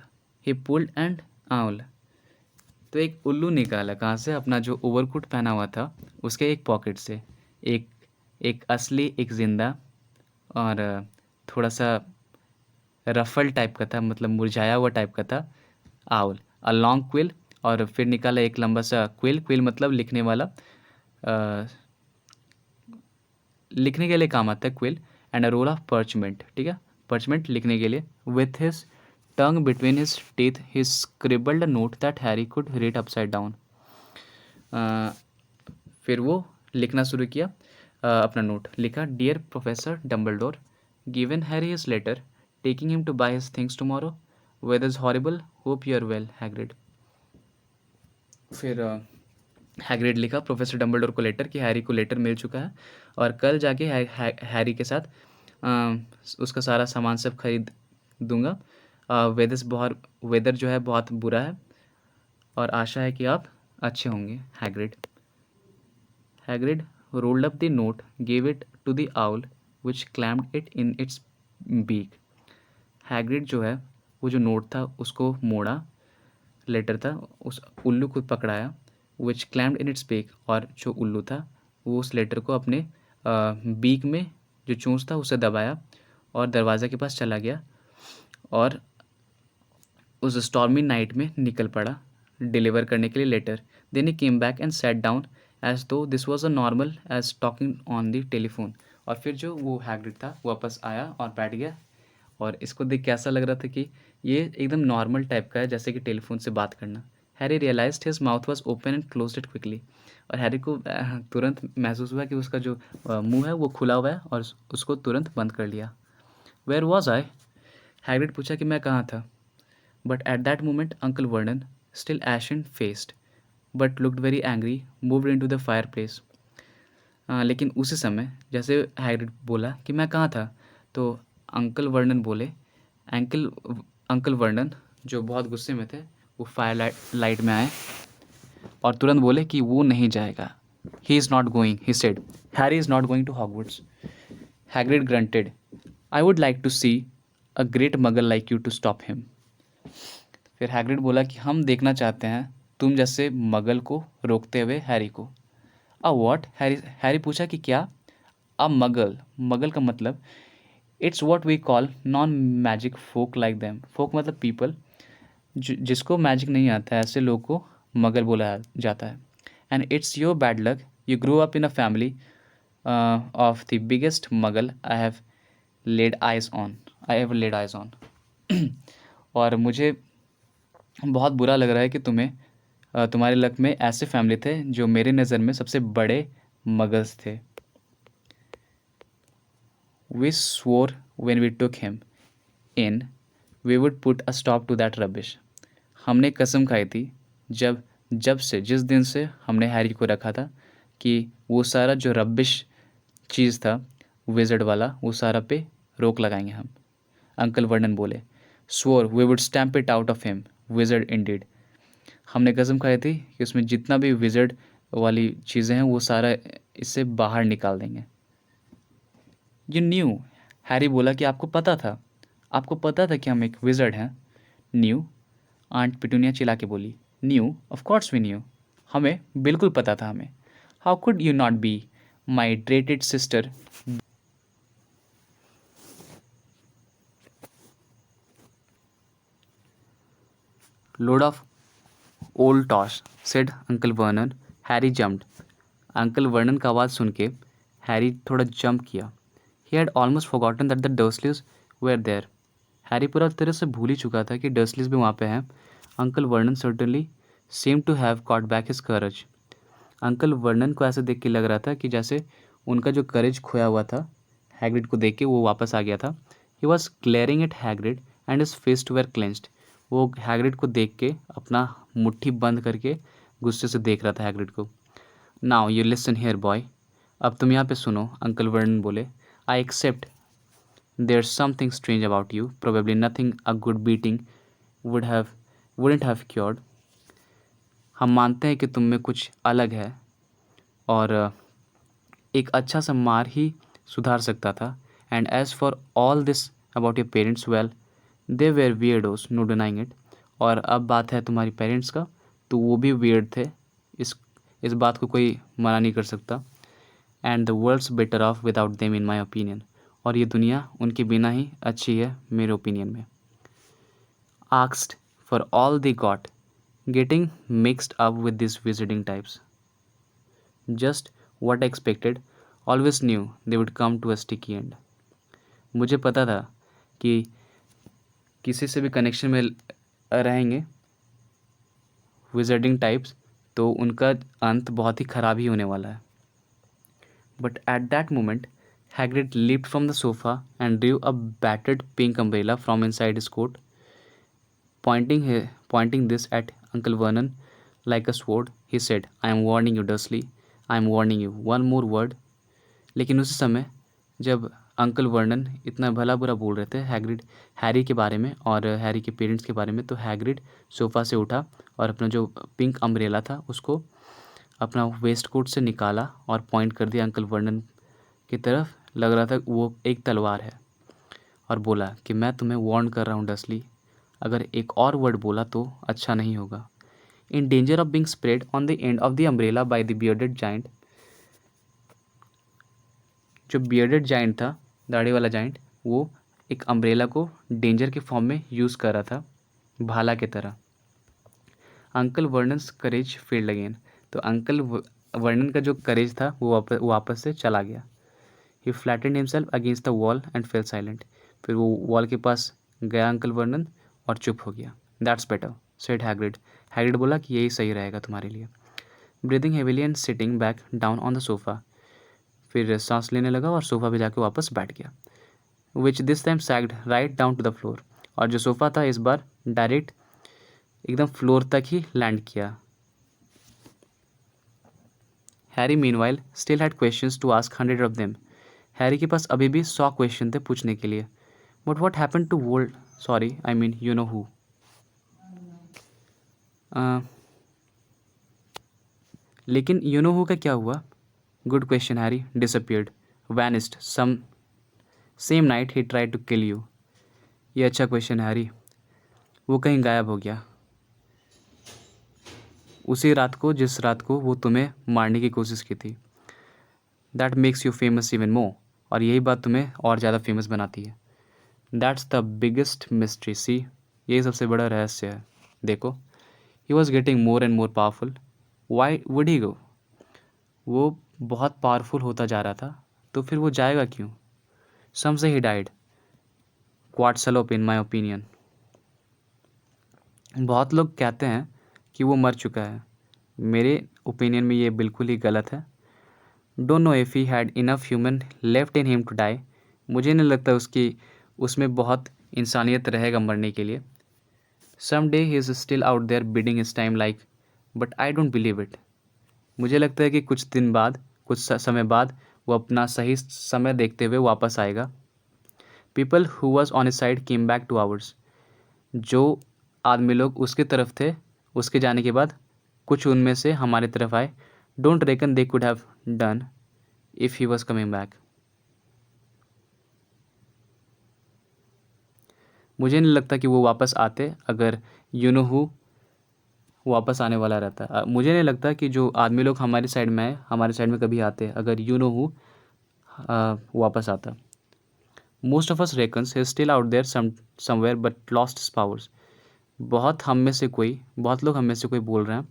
he pulled and owl. तो एक उल्लू निकाला कहाँ से, अपना जो ओवरकोट पहना हुआ था उसके एक पॉकेट से। एक एक असली, एक जिंदा, और थोड़ा सा रफल टाइप का था, मतलब मुरझाया हुआ टाइप का था आउल, अ लॉन्ग क्विल। और फिर निकाला एक लंबा सा क्विल। क्विल मतलब लिखने वाला, लिखने के लिए काम आता है quill. And a roll of parchment, ठीक है, पर्चमेंट लिखने के लिए। With his tongue between his teeth he scribbled a note that Harry could read upside down. फिर वो लिखना शुरू किया, अपना नोट लिखा। Dear Professor Dumbledore, given Harry his letter taking him to buy his things tomorrow. Weather is horrible, hope you are well, Hagrid. फिर हैग्रिड लिखा प्रोफेसर डम्बलडोर को लेटर कि हैरी को लेटर मिल चुका है और कल जाके हैरी के साथ उसका सारा सामान सब खरीद दूंगा। वेदर जो है बहुत बुरा है और आशा है कि आप अच्छे होंगे, Hagrid. Hagrid rolled up the note, gave it to the owl, which clamped it in its beak. Hagrid जो है वो जो नोट था उसको मोड़ा, लेटर था, उस उल्लू को पकड़ाया, विच क्लैम्ड इन इट्स बेक, और जो उल्लू था वो उस लेटर को अपने बीक में जो चोंच था उसे दबाया और दरवाज़े के पास चला गया और उस स्टॉर्मी नाइट में निकल पड़ा डिलीवर करने के लिए letter. Then he came back and set down as though this was a normal as talking on the telephone. और फिर जो वो हैग्रिड था वापस आया और बैठ गया, और इसको देख के ऐसा लग रहा था कि ये एकदम नॉर्मल टाइप का है, जैसे कि टेलीफोन से बात करना। Harry realised his mouth was open and closed it quickly. और हैरी को तुरंत महसूस हुआ कि उसका जो मुंह है वो खुला हुआ है, और उसको तुरंत बंद कर लिया। वेयर वॉज आई, हैग्रिड पूछा कि मैं कहाँ था। But at that moment uncle Vernon, still ashen faced but looked very angry, moved into the fireplace. लेकिन उसी समय जैसे हैग्रिड बोला कि मैं कहाँ था, तो अंकल वर्नन बोले, अंकल अंकल वर्नन जो बहुत गुस्से में थे वो फायर लाइट में आए और तुरंत बोले कि वो नहीं जाएगा। He is not going, he said, Harry is not going to Hogwarts. Hagrid grunted, I would like to see a great muggle like you to stop him. फिर हैग्रिड बोला कि हम देखना चाहते हैं तुम जैसे मगल को रोकते हुए हैरी को। A what? हैरी हैरी पूछा कि क्या? अ मगल। मगल का मतलब it's what we call non magic folk like them. Folk मतलब पीपल, जिसको मैजिक नहीं आता है, ऐसे लोग को मगल बोला जाता है। And it's your bad luck you grow up in a family of the biggest muggle I have laid eyes on. और मुझे बहुत बुरा लग रहा है कि तुम्हारे लक में ऐसे फैमिली थे जो मेरे नज़र में सबसे बड़े मगल्स थे। We swore when we took him in we would put a stop to that rubbish। हमने कसम खाई थी जब जब से जिस दिन से हमने हैरी को रखा था कि वो सारा जो रबिश चीज़ था विज़र्ड वाला वो सारा पे रोक लगाएंगे हम। अंकल वर्नन बोले, swore we would stamp it out of him wizard indeed। हमने कसम खाई थी कि उसमें जितना भी विज़र्ड वाली चीज़ें हैं वो सारा इससे बाहर निकाल देंगे। You new. हैरी बोला कि आपको पता था, आपको पता था कि हम एक विज़र्ड हैं। न्यू? आंट पिटूनिया चिल्ला के बोली, knew? Of course we knew. हमें बिल्कुल पता था हमें। How could you not be my dreaded sister? Load of old tosh said uncle Vernon. Harry jumped. Uncle Vernon का आवाज़ सुन के हैरी थोड़ा जंप किया। He had almost forgotten that the Dursleys were there. Harry पूरा तरह से भूल ही चुका था कि डर्सलीज भी वहाँ पे हैं। Uncle Vernon certainly seemed to have caught back his courage. Uncle Vernon को ऐसे देख के लग रहा था कि जैसे उनका जो करेज खोया हुआ था हैग्रिड को देख के वो वापस आ गया था। He was glaring at Hagrid and his fist were clenched. वो हैग्रिड को देख के अपना मुट्ठी बंद करके गुस्से से देख रहा था हैग्रिड को। Now you listen here boy. अब तुम यहाँ पे सुनो, अंकल वर्नन बोले। I accept there's something strange about you, probably nothing a good beating would have wouldn't have cured। हम मानते हैं कि तुम में कुछ अलग है और एक अच्छा सा मार ही सुधार सकता था। And as for all this about your parents, well they were weirdos, no denying it. और अब बात है तुम्हारी पेरेंट्स का, तो वो भी वियर्ड थे, इस बात को कोई मना नहीं कर सकता। And the world's better off without them in my opinion. और ये दुनिया उनके बिना ही अच्छी है मेरे ओपिनियन में। Asked for all they got, getting mixed up with this visiting types. Just what I expected, always knew they would come to a sticky end. मुझे पता था कि किसी से भी कनेक्शन में रहेंगे विजिटिंग टाइप्स तो उनका अंत बहुत ही ख़राब ही होने वाला है। But at that moment, Hagrid leaped from the sofa and drew a battered pink umbrella from inside his coat, pointing this at Uncle Vernon like a sword. He said, "I am warning you, Dursley. I am warning you. One more word." लेकिन उसी समय जब अंकल वर्नन इतना भला बुरा बोल रहे थे हैरी के बारे में और हैरी के पेरेंट्स के बारे में, तो हैग्रिड सोफ़ा से उठा और अपना जो पिंक अम्ब्रेला था उसको अपना वेस्ट कोट से निकाला और पॉइंट कर दिया अंकल वर्नन की तरफ। लग रहा था वो एक तलवार है, और बोला कि मैं तुम्हें वार्न कर रहा हूँ डसली, अगर एक और वर्ड बोला तो अच्छा नहीं होगा। In danger of being spread on the end of the umbrella by the bearded giant. जो बियर्डेड जाइंट था, दाढ़ी वाला जाइंट, वो एक अम्ब्रेला को डेंजर के फॉर्म में यूज़ कर रहा था, भाला की तरह। Uncle Vernon's courage failed again. तो अंकल वर्नन का जो करेज था वो वापस से चला गया। He flattened himself against the wall and fell silent. फिर वो वॉल के पास गया अंकल वर्नन और चुप हो गया। That's better, said Hagrid. Hagrid बोला कि यही सही रहेगा तुम्हारे लिए। Breathing heavily and sitting back down on the sofa. फिर सांस लेने लगा और सोफ़ा पे जाके वापस बैठ गया। Which this time sagged right down to the floor. और जो सोफ़ा था इस बार डायरेक्ट एकदम फ्लोर तक ही लैंड किया। Harry meanwhile still had questions to ask, 100 of them. Harry के पास अभी भी 100 क्वेश्चन थे पूछने के लिए। But what happen to Vold, sorry I mean you know who. लेकिन यू नो हु का क्या हुआ? Good question Harry. Disappeared, vanished some same night he try to kill you. ये अच्छा क्वेश्चन हैरी। वो कहीं गायब हो गया उसी रात को जिस रात को वो तुम्हें मारने की कोशिश की थी। That makes you famous even more, और यही बात तुम्हें और ज़्यादा फेमस बनाती है। That's the biggest mystery, see, यही सबसे बड़ा रहस्य है। देखो, he was getting more and more powerful, why would he go? वो बहुत पावरफुल होता जा रहा था, तो फिर वो जाएगा क्यों? Some say he died, codswallop in my opinion. बहुत लोग कहते हैं कि वो मर चुका है, मेरे ओपिनियन में ये बिल्कुल ही गलत है। Don't know if he had enough human left in him to die, मुझे नहीं लगता उसमें बहुत इंसानियत रहेगा मरने के लिए। Some day he is still out there bidding his time like, but I don't believe it. मुझे लगता है कि कुछ दिन बाद, कुछ समय बाद वो अपना सही समय देखते हुए वापस आएगा। People who was on his side came back two hours, जो आदमी लोग उसके तरफ थे उसके जाने के बाद कुछ उनमें से हमारी तरफ आए। Don't reckon they could have done if he was coming back. मुझे नहीं लगता कि वो वापस आते अगर यू नो हु वापस आने वाला रहता। मुझे नहीं लगता कि जो आदमी लोग हमारी साइड में है हमारे साइड में कभी आते अगर यू नो हु वापस आता। Most of us reckons he still out there somewhere but lost his powers. बहुत लोग हम में से कोई बोल रहे हैं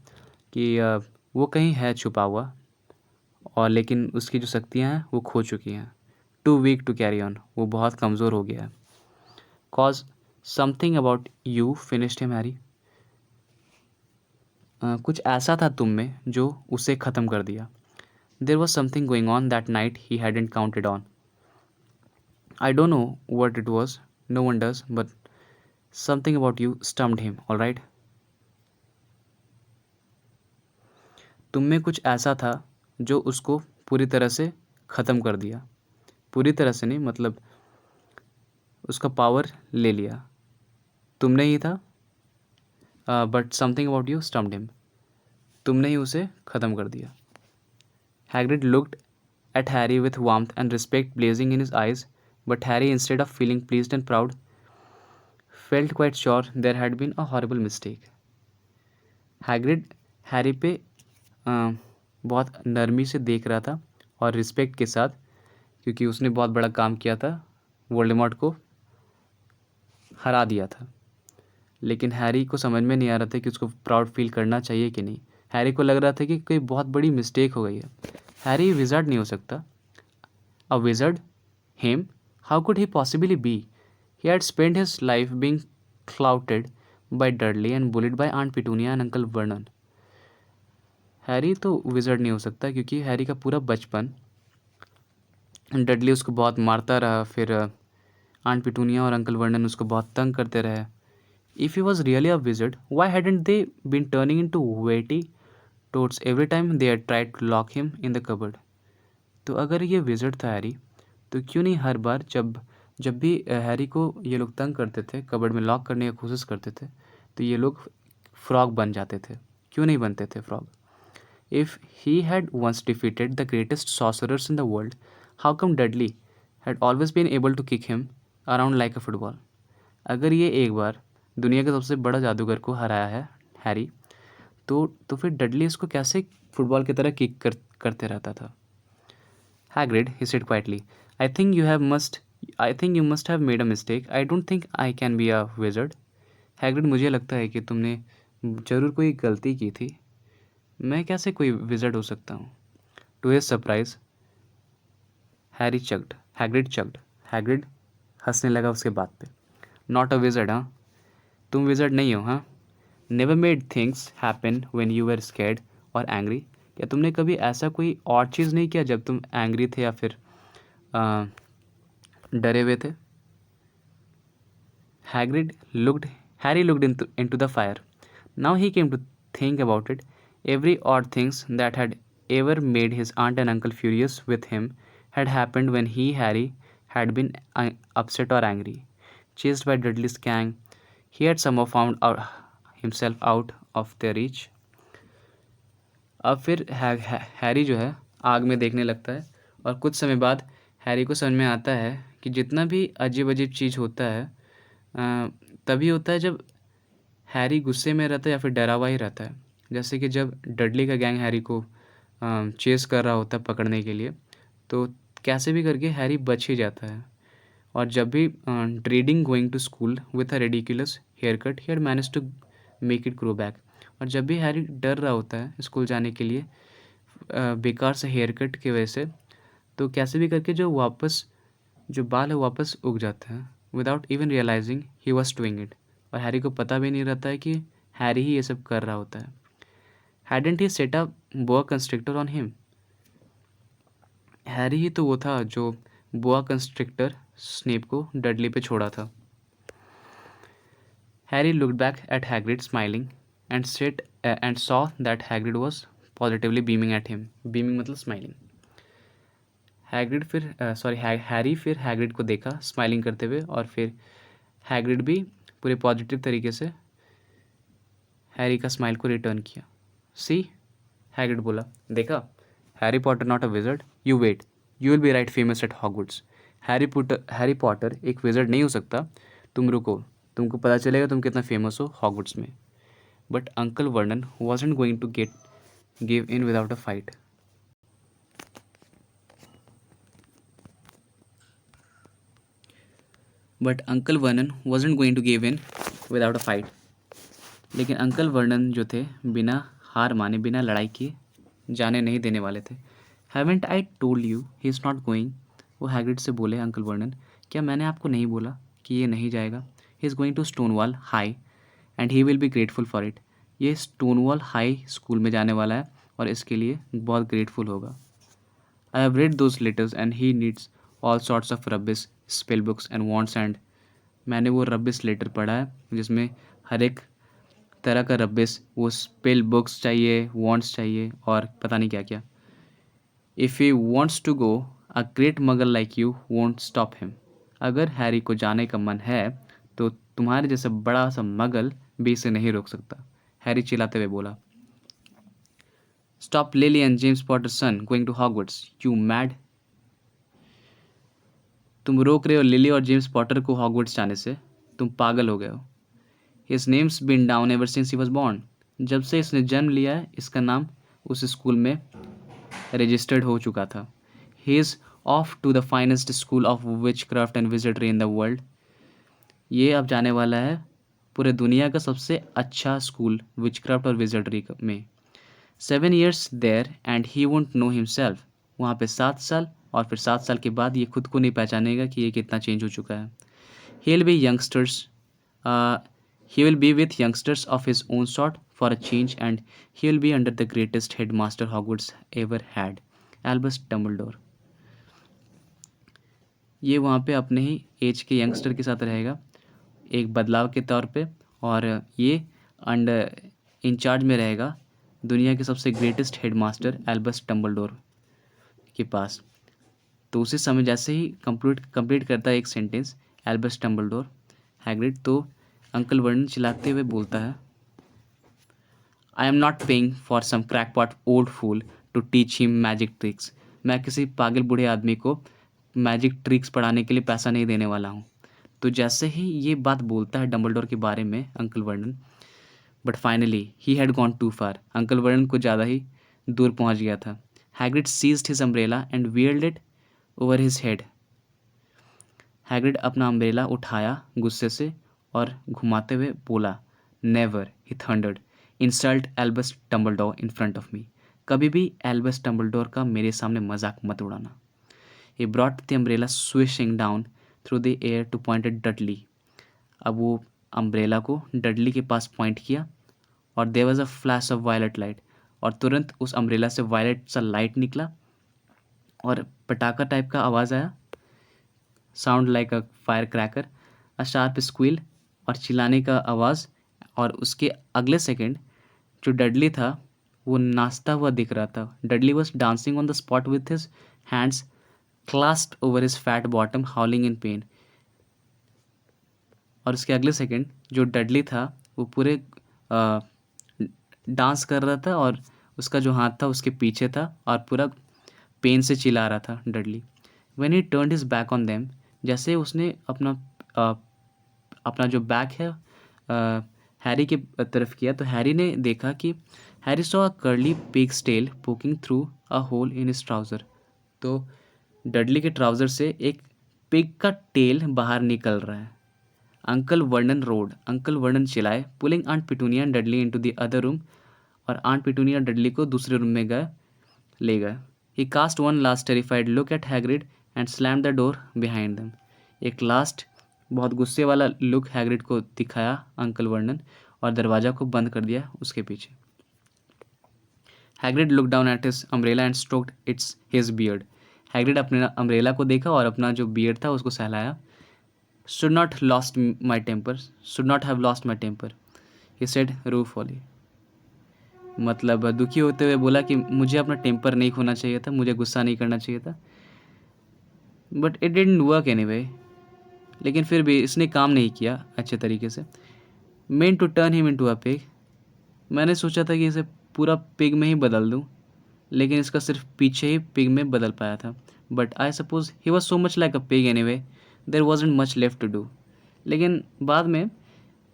कि वो कहीं है छुपा हुआ, और लेकिन उसकी जो शक्तियाँ हैं वो खो चुकी हैं। Too weak to carry on, वो बहुत कमज़ोर हो गया है। Cause something about you finished him Harry, कुछ ऐसा था तुम में जो उसे ख़त्म कर दिया। There was something going on that night he hadn't counted on. I don't know what it was, no one does, but something about you stumped him, all right. तुम में कुछ ऐसा था जो उसको पूरी तरह से ख़त्म कर दिया। पूरी तरह से नहीं, मतलब उसका पावर ले लिया। तुमने ही था, but something about you stumped him, तुमने ही उसे ख़त्म कर दिया। Hagrid looked at Harry with warmth and respect blazing in his eyes, but Harry, instead of feeling pleased and proud, felt quite sure there had been a horrible mistake. Hagrid Harry पे बहुत नरमी से देख रहा था और रिस्पेक्ट के साथ, क्योंकि उसने बहुत बड़ा काम किया था, वोल्डेमॉर्ट को हरा दिया था। लेकिन हैरी को समझ में नहीं आ रहा था कि उसको प्राउड फील करना चाहिए कि नहीं। हैरी को लग रहा था कि कोई बहुत बड़ी मिस्टेक हो गई है। हैरी विज़ार्ड नहीं हो सकता। A wizard? Him? How could he possibly be? He had spent his life being clouted by Dudley and bullied by Aunt Petunia and Uncle Vernon. Harry तो विज़र्ड नहीं हो सकता क्योंकि हैरी का पूरा बचपन डडली उसको बहुत मारता रहा, फिर आंट पिटूनिया और अंकल वर्नन उसको बहुत तंग करते रहे। If he was really a wizard, why hadn't they been turning into warty toads every time they had tried to lock him in the cupboard. तो अगर ये विज़र्ड था हैरी, तो क्यों नहीं हर बार जब जब भी हैरी को ये लोग तंग करते थे, कबर्ड में लॉक करने की कोशिश करते थे, तो ये लोग फ्रॉग बन जाते थे? क्यों नहीं बनते थे frog? If he had once defeated the greatest sorcerers in the world, how come Dudley had always been able to kick him around like a football? अगर ये एक बार दुनिया के सबसे बड़ा जादूगर को हराया है हैरी, तो फिर डडली इसको कैसे फुटबॉल की तरह करते रहता था? Hagrid, he said quietly, I think you must have made a mistake. I don't think I can be a wizard. Hagrid, मुझे लगता है कि तुमने जरूर कोई गलती की थी। मैं कैसे कोई विज़र्ड हो सकता हूँ? To his surprise, Hagrid chucked. Hagrid हंसने लगा उसके बात पे। Not a wizard, हाँ? तुम विज़र्ड नहीं हो, हाँ? Never made things happen when you were scared or angry. क्या तुमने कभी ऐसा कोई और चीज़ नहीं किया जब तुम एंग्री थे या फिर डरे हुए थे? Harry looked into the fire. Now he came to think about it. Every odd things that had ever made his aunt and uncle furious with him had happened when Harry, had been upset or angry. Chased by Dudley's gang, he had somehow found himself out of their reach. अब फिर हैरी जो है आग में देखने लगता है, और कुछ समय बाद हैरी को समझ में आता है कि जितना भी अजीब अजीब चीज़ होता है तभी होता है जब हैरी गुस्से में रहता है या फिर डरा हुआ ही रहता है। जैसे कि जब डडली का गैंग हैरी को चेस कर रहा होता है पकड़ने के लिए, तो कैसे भी करके हैरी बच ही जाता है। और जब भी dreading going to school with a ridiculous haircut, he had manage to make it grow back. और जब भी हैरी डर रहा होता है स्कूल जाने के लिए बेकार से हेयर कट की वजह से, तो कैसे भी करके जो बाल है वापस उग जाते हैं without even realising he was doing it. और हैरी को पता भी नहीं रहता है कि हैरी ही ये सब कर रहा होता है। Hadn't he set up boa constrictor on him. Harry ही तो वो था जो बोआ कंस्ट्रिक्टर स्नेप को डडली पे छोड़ा था। Harry looked back at Hagrid smiling and saw that Hagrid was positively beaming at him. Beaming मतलब स्माइलिंग। हैरी फिर हैग्रिड को देखा स्माइलिंग करते हुए, और फिर हैग्रिड भी पूरे पॉजिटिव तरीके से हैरी का स्माइल को रिटर्न किया। सी, हैग्रिड बोला, देखा, Harry Potter not a wizard, you wait, you will be right famous at Hogwarts. Harry Potter एक विज़र्ड नहीं हो सकता, तुम रुको, तुमको पता चलेगा तुम कितना फेमस हो हॉगवर्ट्स में। But uncle Vernon wasn't going to give in without a fight. But uncle Vernon wasn't going to give in without a fight. लेकिन अंकल वर्नन जो थे बिना हार माने, बिना लड़ाई किए जाने नहीं देने वाले थे। Haven't I told you he is not going. वो हैग्रिड से बोले अंकल वर्नन, क्या मैंने आपको नहीं बोला कि ये नहीं जाएगा? He is going to Stonewall High and he will be grateful for it. ये स्टोनवॉल हाई स्कूल में जाने वाला है और इसके लिए बहुत ग्रेटफुल होगा। I have read those letters and he needs all sorts of rubbish, spell books and wants and मैंने वो रबिश लेटर पढ़ा है जिसमें हर एक तरह का रबिश, वो स्पेल बुक्स चाहिए, वॉन्ट्स चाहिए और पता नहीं क्या क्या। If he wants to go, a great muggle like you won't stop him. अगर हैरी को जाने का मन है तो तुम्हारे जैसा बड़ा सा मगल भी इसे नहीं रोक सकता। हैरी चिल्लाते हुए बोला, stop Lily and James Potter son going to Hogwarts, you mad. तुम रोक रहे हो लिली और जेम्स पॉटर को हॉगवर्ट्स जाने से, तुम पागल हो गए हो। His name's been down ever since he was born. जब से इसने जन्म लिया है इसका नाम उस स्कूल में रजिस्टर्ड हो चुका था। He is off to the finest school of witchcraft and wizardry in the world. ये अब जाने वाला है पूरे दुनिया का सबसे अच्छा स्कूल विच क्राफ्ट और विजिटरी में। 7 years there and he won't know himself. वहाँ पे 7 साल, और फिर 7 साल के बाद ये खुद को नहीं पहचानेगा कि ये कितना चेंज हो चुका है। ही will B youngsters he will be with youngsters of his own sort for a change and he will be under the greatest headmaster Hogwarts ever had, Albus Dumbledore। ये वहाँ पे अपने ही एज के यंगस्टर के साथ रहेगा एक बदलाव के तौर पे, और ये अंडर इंचार्ज में रहेगा दुनिया के सबसे ग्रेटेस्ट हेडमास्टर एल्बस डम्बलडोर के पास। तो उसी समय जैसे ही कंप्लीट करता है एक सेंटेंस एल्बस डम्बलडोर हैग्रिड, तो अंकल वर्नन चिल्लाते हुए बोलता है, I am not paying for some crackpot old fool to teach him magic tricks. मैं किसी पागल बूढ़े आदमी को मैजिक ट्रिक्स पढ़ाने के लिए पैसा नहीं देने वाला हूँ। तो जैसे ही ये बात बोलता है डम्बलडोर के बारे में uncle Vernon, but finally he had gone too far. Uncle Vernon को ज़्यादा ही दूर पहुँच गया था। Hagrid seized his umbrella and wheeled it over his head. Hagrid अपना अम्ब्रेला उठाया गुस्से से और घुमाते हुए बोला, never, he thundered, insult Albus Dumbledore in front of me. कभी भी एल्बस डम्बलडोर का मेरे सामने मजाक मत उड़ाना। He brought the umbrella swishing down through the air to point at Dudley. अब वो अम्ब्रेला को डडली के पास पॉइंट किया और there was a flash of violet light, और तुरंत उस अम्ब्रेला से वायलेट सा लाइट निकला और पटाखा टाइप का आवाज़ आया, sound like a fire cracker, a sharp squeal, और चिल्लाने का आवाज़। और उसके अगले सेकंड जो डडली था वो नाचता हुआ दिख रहा था। Dudley was dancing on the spot with his hands clasped over his fat bottom howling in pain. और उसके अगले सेकंड जो डडली था वो पूरे डांस कर रहा था और उसका जो हाथ था उसके पीछे था और पूरा पेन से चिल्ला रहा था Dudley. When he turned his back on them, जैसे उसने अपना जो बैक है हैरी की तरफ किया, तो हैरी ने देखा कि Harry saw a curly pig's tail poking through a hole in his trouser. तो डडली के ट्राउज़र से एक पिग का टेल बाहर निकल रहा है। Uncle Vernon roared, uncle Vernon चिल्लाए, pulling aunt Petunia and Dudley into the other room. और आंट पिटूनिया डडली को दूसरे रूम में ले गए। He cast one last terrified look at Hagrid and slam the door behind them. एक लास्ट बहुत गुस्से वाला लुक हैग्रिड को दिखाया अंकल वर्नन और दरवाज़ा को बंद कर दिया उसके पीछे। Hagrid look down at his umbrella and stroked its his beard. Hagrid अपने अम्ब्रेला को देखा और अपना जो बियर्ड था उसको सहलाया। Should not lost my temper, should not have lost my temper, he said ruefully. मतलब दुखी होते हुए बोला कि मुझे अपना टेम्पर नहीं खोना चाहिए था, मुझे गुस्सा नहीं करना चाहिए था। But it didn't work anyway. लेकिन फिर भी इसने काम नहीं किया अच्छे तरीके से। Meant to turn him into a pig. मैंने सोचा था कि इसे पूरा पिग में ही बदल दूं, लेकिन इसका सिर्फ पीछे ही पिग में बदल पाया था। But I suppose he was so much like a pig anyway, there wasn't much left to do. लेकिन बाद में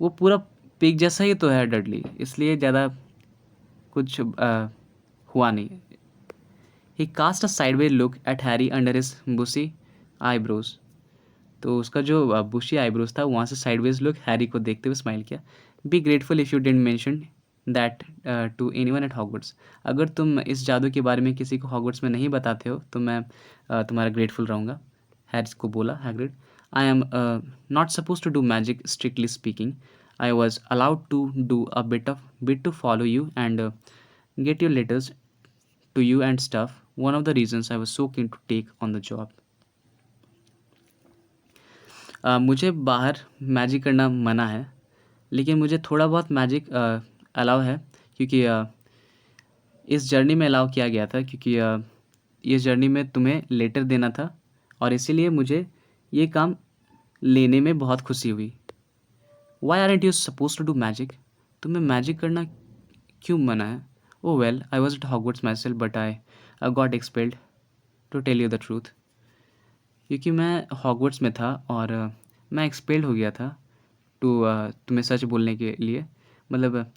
वो पूरा पिग जैसा ही तो है डडली, इसलिए ज़्यादा कुछ हुआ नहीं। He cast a sideway look at Harry under his bushy eyebrows. तो उसका जो बुशी आईब्रोज था वहाँ से साइडवेज लुक हैरी को देखते हुए स्माइल किया। Be grateful if you didn't mention that to anyone at Hogwarts. अगर तुम इस जादू के बारे में किसी को हॉगवर्ट्स में नहीं बताते हो तो मैं तुम्हारा ग्रेटफुल रहूँगा, हैरी को बोला Hagrid. I am not suppose to do magic strictly speaking. I was allowed to do a bit to follow you and get your letters to you and stuff. One of the reasons I was so keen to take on the job. मुझे बाहर मैजिक करना मना है, लेकिन मुझे थोड़ा बहुत मैजिक अलाउ है, क्योंकि इस जर्नी में अलाउ किया गया था, क्योंकि इस जर्नी में तुम्हें लेटर देना था और इसीलिए मुझे ये काम लेने में बहुत खुशी हुई। Why aren't you supposed to do magic? तुम्हें मैजिक करना क्यों मना है? Oh well, I was at Hogwarts myself, but I got expelled, to tell you the truth. क्योंकि मैं हॉगवर्ट्स में था और मैं एक्सपेल्ड हो गया था तुम्हें सच बोलने के लिए। मतलब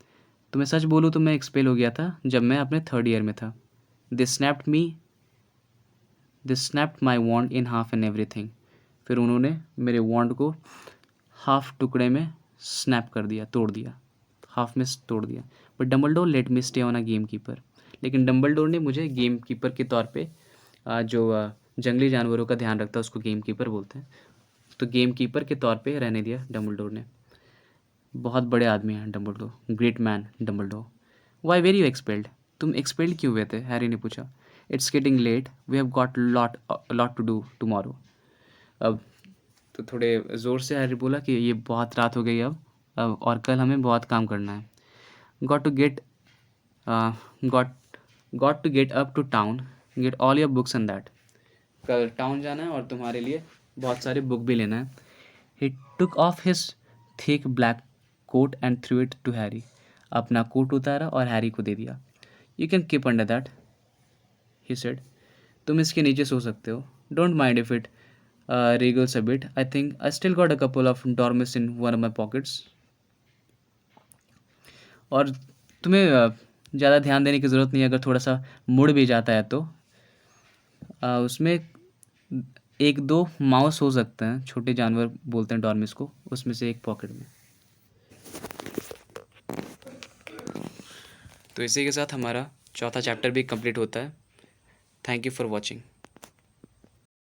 तुम्हें सच बोलूँ तो मैं एक्सपेल हो गया था जब मैं अपने 3rd ईयर में था। They snapped my wand in half and everything. फिर उन्होंने मेरे वॉन्ड को हाफ टुकड़े में स्नैप कर दिया, तोड़ दिया, हाफ में तोड़ दिया। But Dumbledore let me stay on a game keeper. लेकिन डम्बलडोर ने मुझे गेम कीपर के तौर पे जो जंगली जानवरों का ध्यान रखता है उसको गेम कीपर बोलते हैं, तो गेम कीपर के तौर पे रहने दिया डम्बलडोर ने। बहुत बड़े आदमी हैं Dumbledore, great man Dumbledore. Why were you expelled? तुम एक्सपेल्ड क्यों हुए थे? हैरी ने पूछा। It's getting late, we have got lot to do tomorrow. अब तो थोड़े ज़ोर से हैरी बोला कि ये बहुत रात हो गई अब और कल हमें बहुत काम करना है। Got to get got to get up to town, get all your books and that. कल टाउन जाना है और तुम्हारे लिए बहुत सारे बुक भी लेना है। He took off his thick black coat and threw it to Harry. अपना कोट उतारा और हैरी को दे दिया। You can keep under that, he said. तुम इसके नीचे सो सकते हो। Don't mind if it wriggles a bit. I think I still got a couple of dormice in one of my pockets. और तुम्हें ज़्यादा ध्यान देने की ज़रूरत नहीं है, अगर थोड़ा सा मुड़ भी जाता है तो उसमें 1-2 माउस हो सकते हैं, छोटे जानवर बोलते हैं डॉर्मिस को, उसमें से एक पॉकेट में। तो इसी के साथ हमारा चौथा चैप्टर भी कंप्लीट होता है। Thank you for watching.